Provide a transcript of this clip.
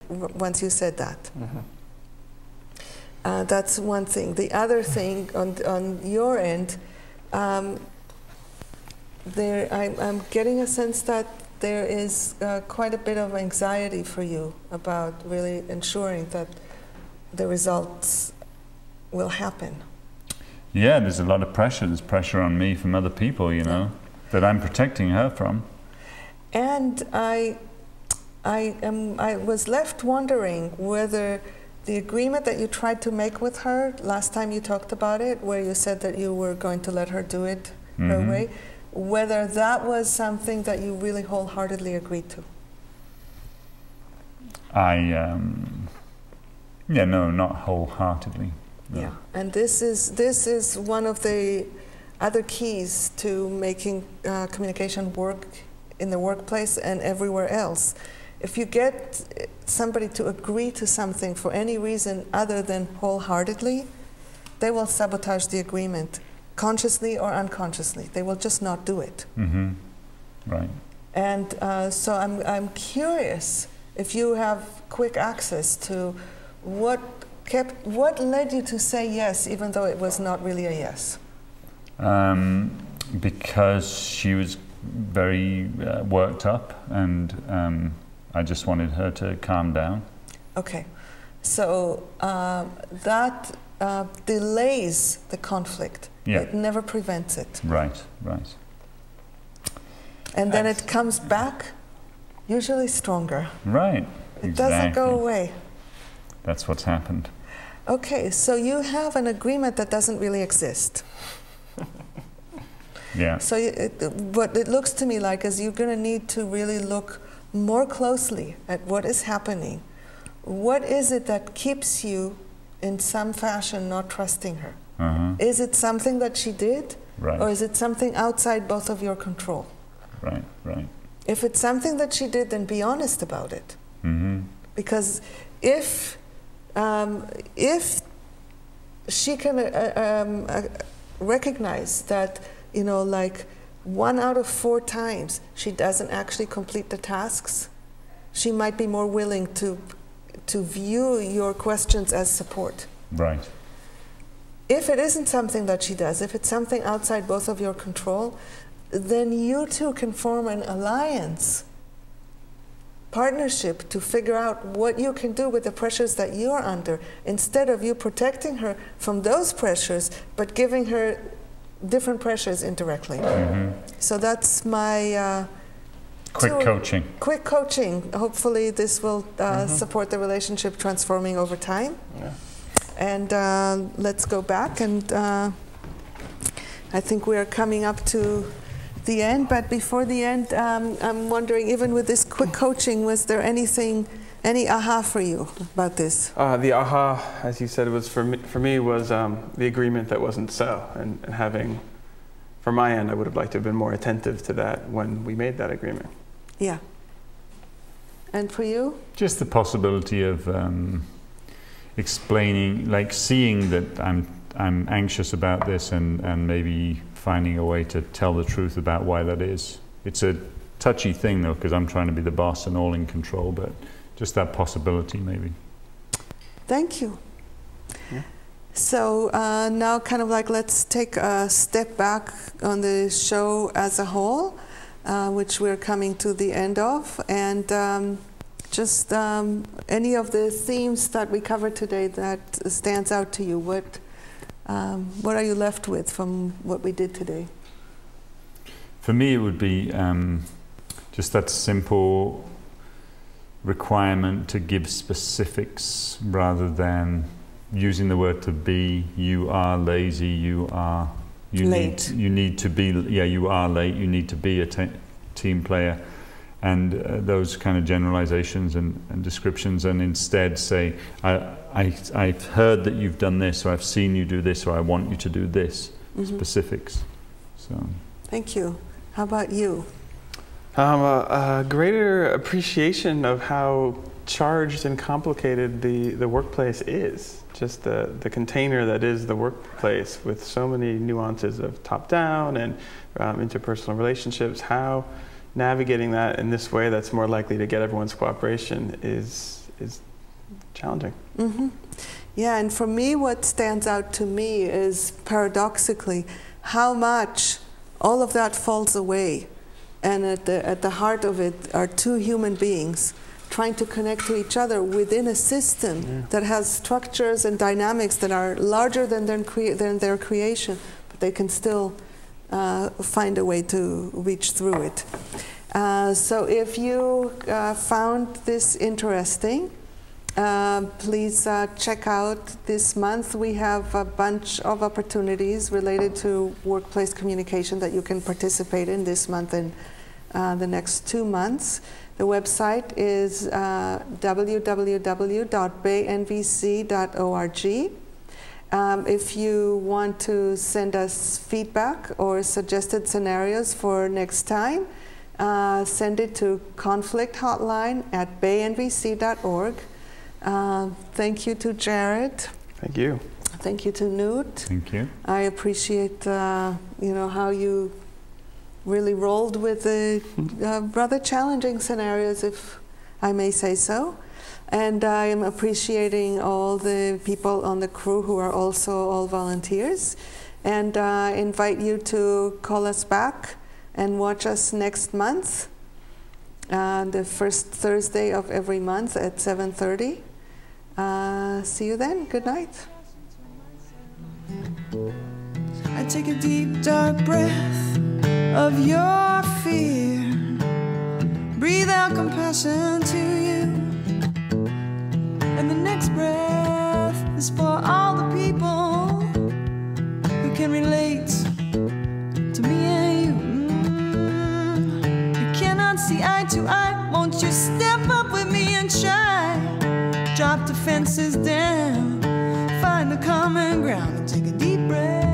once you said that. That's one thing. The other thing on your end, I'm getting a sense that there is quite a bit of anxiety for you about really ensuring that the results will happen. Yeah, there's a lot of pressure. There's pressure on me from other people, you know, that I'm protecting her from. And I was left wondering whether the agreement that you tried to make with her last time you talked about it, where you said that you were going to let her do it her way, whether that was something that you really wholeheartedly agreed to. Yeah, no, not wholeheartedly. No. Yeah, and this is one of the other keys to making communication work in the workplace and everywhere else. If you get somebody to agree to something for any reason other than wholeheartedly, they will sabotage the agreement, consciously or unconsciously. They will just not do it. Right. And so I'm curious if you have quick access to what led you to say yes, even though it was not really a yes? Because she was very worked up, and I just wanted her to calm down. Okay, so that delays the conflict. Yeah. It never prevents it. Right, right. And then it comes back, usually stronger. Right, It doesn't go away. That's what's happened. Okay, so you have an agreement that doesn't really exist. Yeah. So what it looks to me like is you're going to need to really look more closely at what is happening. What is it that keeps you in some fashion not trusting her? Is it something that she did? Right. Or is it something outside both of your control? Right, right. If it's something that she did, then be honest about it. Because if she can recognize that, you know, like 1 out of 4 times she doesn't actually complete the tasks, she might be more willing to view your questions as support. Right. If it isn't something that she does, if it's something outside both of your control, then you two can form an alliance, partnership, to figure out what you can do with the pressures that you're under, instead of you protecting her from those pressures, but giving her different pressures indirectly. So that's my quick coaching. Quick coaching. Hopefully this will support the relationship transforming over time. Yeah. And let's go back, and I think we are coming up to the end, but before the end, I'm wondering, even with this quick coaching, was there any aha for you about this? The aha, as you said, was for me was the agreement that wasn't so, and having, from my end, I would have liked to have been more attentive to that when we made that agreement. Yeah. And for you? Just the possibility of explaining, like seeing that I'm anxious about this, and maybe finding a way to tell the truth about why that is. It's a touchy thing though, because I'm trying to be the boss and all in control, but just that possibility maybe. Thank you. Yeah. So now kind of like let's take a step back on the show as a whole, which we're coming to the end of, and just any of the themes that we covered today that stands out to you. What are you left with from what we did today? For me, it would be just that simple requirement to give specifics rather than using the word to be. You are lazy. You are late. You need to be. Yeah, you are late. You need to be a team player, and those kind of generalizations and descriptions, and instead say, I've heard that you've done this, or I've seen you do this, or I want you to do this. Specifics. So. Thank you. How about you? A greater appreciation of how charged and complicated the workplace is. Just the container that is the workplace, with so many nuances of top-down and interpersonal relationships. How navigating that in this way that's more likely to get everyone's cooperation is challenging. Mm-hmm. Yeah, and for me, what stands out to me is paradoxically how much all of that falls away. And at the heart of it are two human beings trying to connect to each other within a system that has structures and dynamics that are larger than their creation, but they can still find a way to reach through it. So if you found this interesting, please check out this month. We have a bunch of opportunities related to workplace communication that you can participate in this month and the next 2 months. The website is www.baynvc.org. If you want to send us feedback or suggested scenarios for next time, send it to conflicthotline@baynvc.org. Thank you to Jared. Thank you. Thank you to Newt. Thank you. I appreciate how you really rolled with the rather challenging scenarios, if I may say so. And I am appreciating all the people on the crew who are also all volunteers. And I invite you to call us back and watch us next month, the first Thursday of every month at 7:30. See you then. Good night. I take a deep, dark breath of your fear. Breathe out compassion to you. And the next breath is for all the people who can relate to me and you. You cannot see eye to eye. Won't you step up with me and try? Drop the fences down, find the common ground, and take a deep breath.